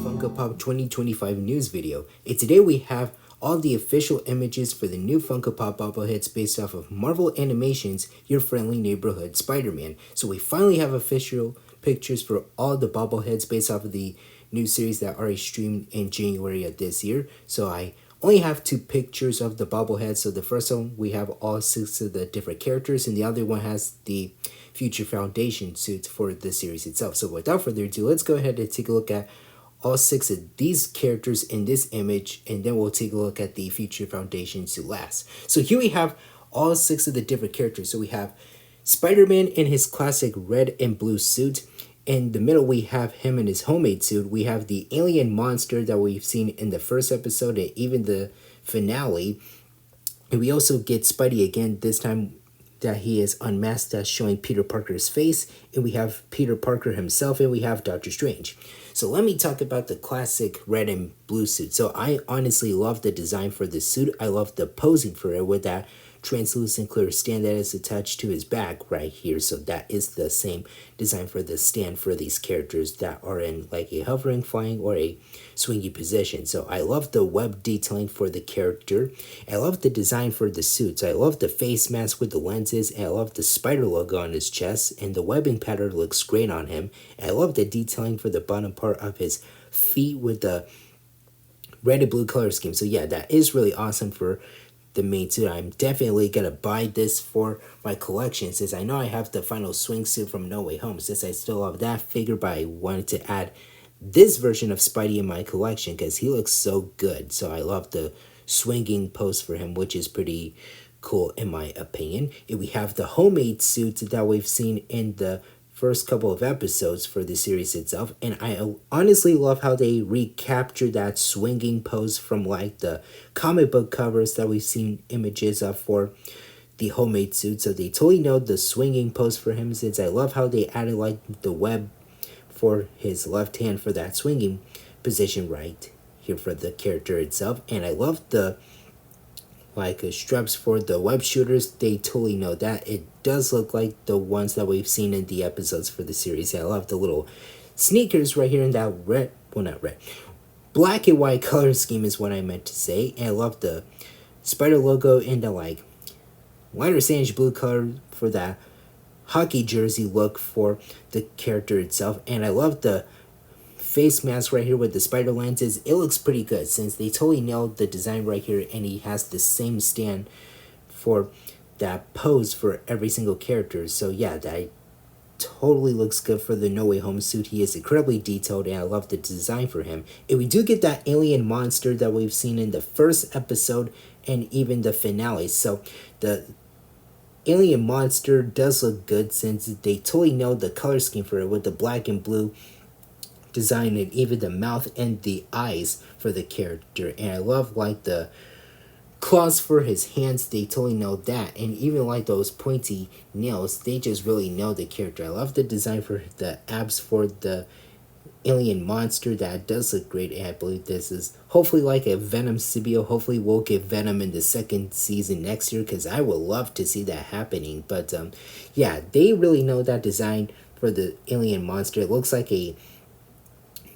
Funko Pop 2025 news video. And today we have all the official images for the new Funko Pop bobbleheads based off of Marvel Animation's Your Friendly Neighborhood Spider-Man. So we finally have official pictures for all the bobbleheads based off of the new series that already streamed in January of this year. So I only have two pictures of the bobbleheads. So the first one, we have all six of the different characters, and the other one has the Future Foundation suits for the series itself. So without further ado, let's go ahead and take a look at all six of these characters in this image, and then we'll take a look at the Future Foundation suit last. So here we have all six of the different characters. So we have Spider-Man in his classic red and blue suit. In the middle, we have him in his homemade suit. We have the alien monster that we've seen in the first episode and even the finale. And we also get Spidey again, this time that he is unmasked, that's showing Peter Parker's face. And we have Peter Parker himself, and we have Doctor Strange. So let me talk about the classic red and blue suit. So I honestly love the design for this suit. I love the posing for it with that translucent clear stand that is attached to his back right here. So that is the same design for the stand for these characters that are in like a hovering, flying, or a swingy position. So I love the web detailing for the character. I love the design for the suits. I love the face mask with the lenses, and I love the spider logo on his chest, and the webbing pattern looks great on him. And I love the detailing for the bottom part of his feet with the red and blue color scheme. So yeah, that is really awesome for the main suit. I'm definitely gonna buy this for my collection, since I know I have the final swing suit from No Way Home, since I still have that figure, but I wanted to add this version of Spidey in my collection because he looks so good. So I love the swinging pose for him, which is pretty cool in my opinion. And we have the homemade suit that we've seen in the first couple of episodes for the series itself, and I honestly love how they recaptured that swinging pose from like the comic book covers that we've seen images of for the homemade suit. So they totally know the swinging pose for him, since I love how they added like the web for his left hand for that swinging position right here for the character itself. And I love the straps for the web shooters. They totally know that. It does look like the ones that we've seen in the episodes for the series. I love the little sneakers right here in that red, well, not red, black and white color scheme is what I meant to say. And I love the spider logo in the like lighter sage blue color for that hockey jersey look for the character itself. And I love the face mask right here with the spider lenses. It looks pretty good, since they totally nailed the design right here, and he has the same stand for that pose for every single character. So yeah, that totally looks good for the No Way Home suit. He is incredibly detailed, and I love the design for him. And we do get that alien monster that we've seen in the first episode and even the finale. So the alien monster does look good, since they totally nailed the color scheme for it with the black and blue design, and even the mouth and the eyes for the character. And I love like the claws for his hands. They totally know that. And even like those pointy nails, they just really know the character. I love the design for the abs for the alien monster. That does look great, and I believe this is hopefully like a Venom symbiote. Hopefully we'll get Venom in the second season next year, because I would love to see that happening. But yeah, they really know that design for the alien monster. It looks like a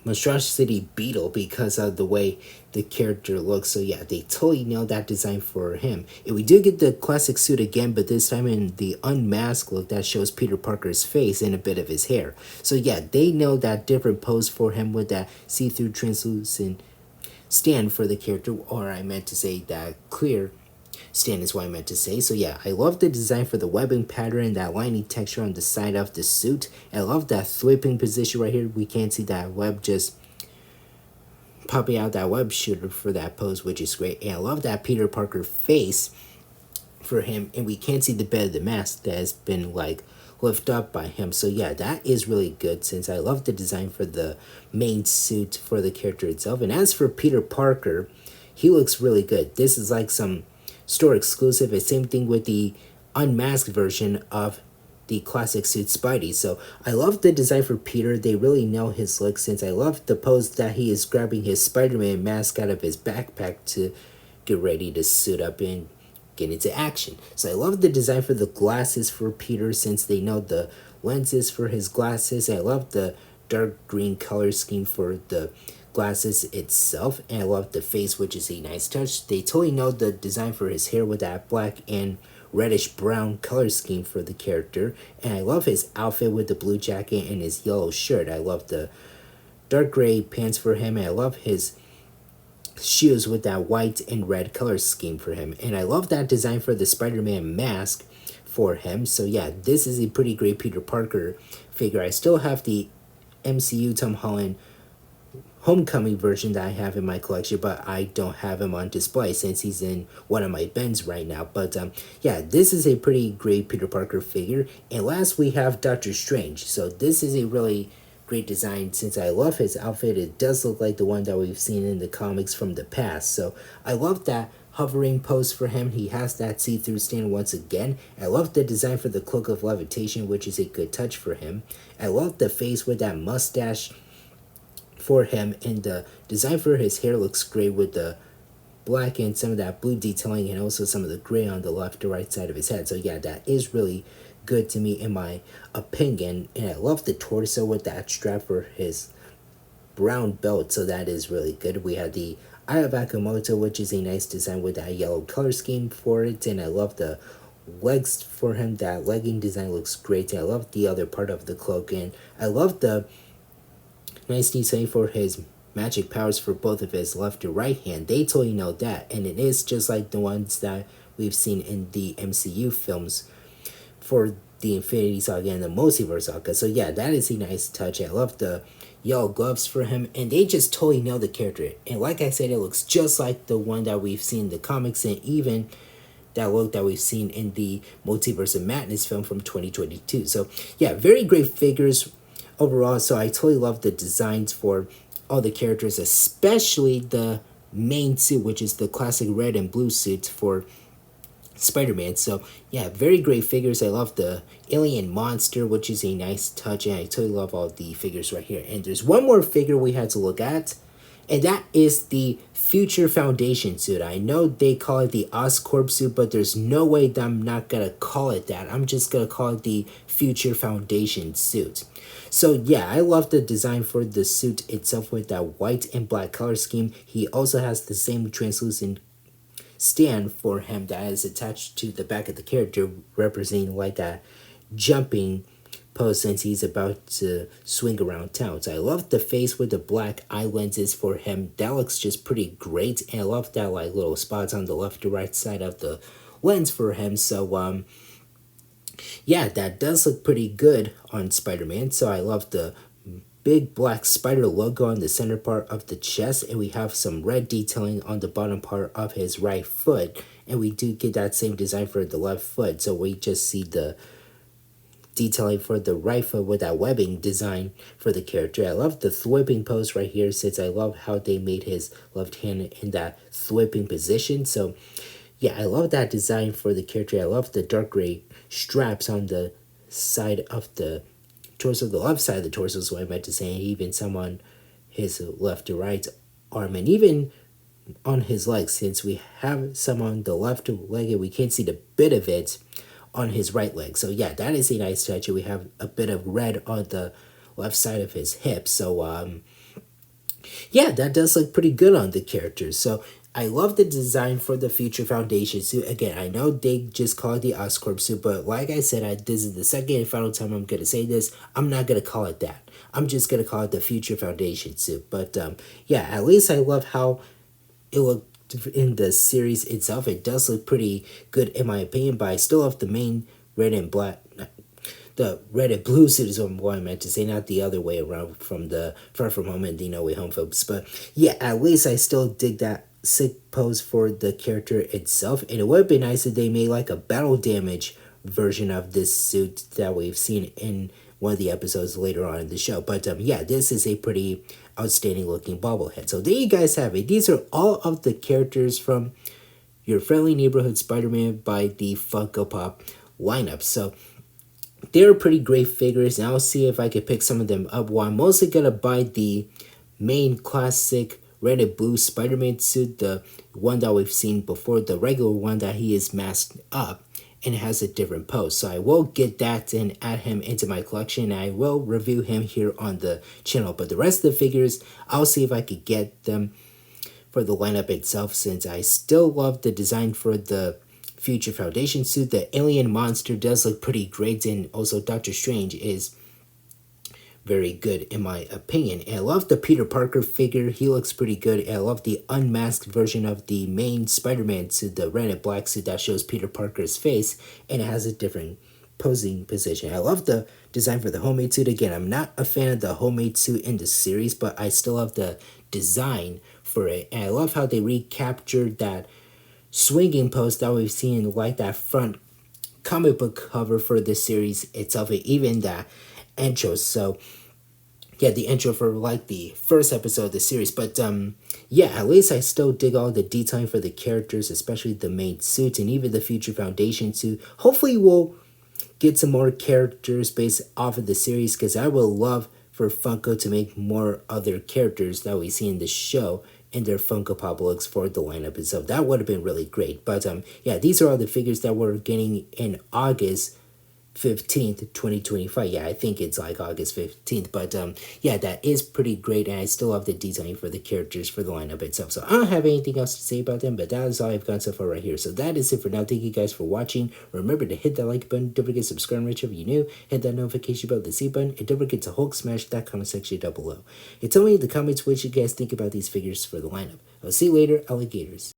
monstrosity beetle because of the way the character looks. So yeah, they totally nailed that design for him. And we do get the classic suit again, but this time in the unmasked look that shows Peter Parker's face and a bit of his hair. So yeah, they know that different pose for him with that see-through translucent stand for the character, or I meant to say that clear stand is what I meant to say. So yeah, I love the design for the webbing pattern, that lining texture on the side of the suit. I love that flipping position right here. We can't see that web just popping out that web shooter for that pose, which is great. And I love that Peter Parker face for him, and we can't see the bit of the mask that has been like lifted up by him. So yeah, that is really good, since I love the design for the main suit for the character itself. And as for Peter Parker, he looks really good. This is like some store exclusive, and same thing with the unmasked version of the classic suit Spidey. So I love the design for Peter. They really nail his look, since I love the pose that he is grabbing his Spider-Man mask out of his backpack to get ready to suit up in get into action. So I love the design for the glasses for Peter, since they know the lenses for his glasses. I love the dark green color scheme for the glasses itself, and I love the face, which is a nice touch. They totally know the design for his hair with that black and reddish brown color scheme for the character, and I love his outfit with the blue jacket and his yellow shirt. I love the dark gray pants for him, and I love his shoes with that white and red color scheme for him, and I love that design for the Spider-Man mask for him. So yeah, this is a pretty great Peter Parker figure. I still have the MCU Tom Holland Homecoming version that I have in my collection, but I don't have him on display since he's in one of my bins right now. But yeah, this is a pretty great Peter Parker figure. And last we have Doctor Strange. So this is a really great design. Since I love his outfit, it does look like the one that we've seen in the comics from the past. So I love that hovering pose for him. He has that see-through stand once again. I love the design for the cloak of levitation, which is a good touch for him. I love the face with that mustache for him, and the design for his hair looks great with the black and some of that blue detailing, and also some of the gray on the left or right side of his head. So yeah, that is really good to me in my opinion. And I love the torso with that strap for his brown belt, so that is really good. We have the Eye of Akamoto, which is a nice design with that yellow color scheme for it, and I love the legs for him. That legging design looks great. I love the other part of the cloak, and I love the nice design for his magic powers for both of his left and right hand. They totally know that, and it is just like the ones that we've seen in the MCU films for the Infinity Saga and the Multiverse Saga. So yeah, that is a nice touch. I love the yellow gloves for him, and they just totally know the character. And like I said, it looks just like the one that we've seen in the comics, and even that look that we've seen in the Multiverse of Madness film from 2022. So yeah, very great figures overall. So I totally love the designs for all the characters, especially the main suit, which is the classic red and blue suit for Spider-Man. So yeah, very great figures. I love the alien monster, which is a nice touch, and I totally love all the figures right here. And there's one more figure we had to look at, and that is the Future Foundation suit. I know they call it the Oscorp suit, but there's no way that I'm not gonna call it that. I'm just gonna call it the Future Foundation suit. So yeah, I love the design for the suit itself with that white and black color scheme. He also has the same translucent stand for him that is attached to the back of the character, representing like that jumping pose since he's about to swing around town. So I love the face with the black eye lenses for him. That looks just pretty great, and I love that like little spots on the left or right side of the lens for him. So yeah, that does look pretty good on Spider-Man. So I love the big black spider logo on the center part of the chest, and we have some red detailing on the bottom part of his right foot, and we do get that same design for the left foot. So we just see the detailing for the right foot with that webbing design for the character. I love the thwipping pose right here, since I love how they made his left hand in that thwipping position. So yeah, I love that design for the character. I love the dark gray straps on the side of the torso, the left side of the torso is what I meant to say, even some on his left to right arm, and even on his legs, since we have some on the left leg and we can't see the bit of it on his right leg. So yeah, that is a nice touch. We have a bit of red on the left side of his hip. So yeah, that does look pretty good on the characters. So I love the design for the Future Foundation suit. Again, I know they just call it the Oscorp suit, but like I said, this is the second and final time I'm going to say this. I'm not going to call it that. I'm just going to call it the Future Foundation suit. But yeah, at least I love how it looked in the series itself. It does look pretty good in my opinion, but I still love the main red and black, the red and blue suit is what I meant to say, not the other way around from the Far From Home and No Way Home folks. But yeah, at least I still dig that sick pose for the character itself, and it would have been nice if they made like a battle damage version of this suit that we've seen in one of the episodes later on in the show. But yeah, this is a pretty outstanding looking bobblehead. So there you guys have it. These are all of the characters from your friendly neighborhood Spider-Man by the Funko Pop lineup. So they're pretty great figures, and I'll see if I can pick some of them up. Well, I'm mostly gonna buy the main classic red and blue Spider-Man suit, the one that we've seen before, the regular one that he is masked up, and it has a different pose. So I will get that and add him into my collection. I will review him here on the channel. But the rest of the figures, I'll see if I could get them for the lineup itself, since I still love the design for the Future Foundation suit. The alien monster does look pretty great, and also Doctor Strange is very good in my opinion. And I love the Peter Parker figure. He looks pretty good. And I love the unmasked version of the main Spider-Man suit, the red and black suit that shows Peter Parker's face, and it has a different posing position. I love the design for the homemade suit. Again, I'm not a fan of the homemade suit in the series, but I still love the design for it. And I love how they recaptured that swinging pose that we've seen, like that front comic book cover for the series itself, and even that intro. So yeah, the intro for like the first episode of the series. But yeah, at least I still dig all the detailing for the characters, especially the main suits and even the Future Foundation suit. Hopefully we'll get some more characters based off of the series, because I would love for Funko to make more other characters that we see in the show in their Funko Pop looks for the lineup itself. That would have been really great. But yeah, these are all the figures that we're getting in August 15th, 2025. Yeah, I think it's like August 15th. But yeah, that is pretty great, and I still have the design for the characters for the lineup itself. So I don't have anything else to say about them, but that is all I've got so far right here. So that is it for now. Thank you guys for watching. Remember to hit that like button. Don't forget to subscribe and if you're new. Hit that notification bell, the C button, and don't forget to Hulk smash that comment section down below. And tell me in the comments what you guys think about these figures for the lineup. I'll see you later, alligators.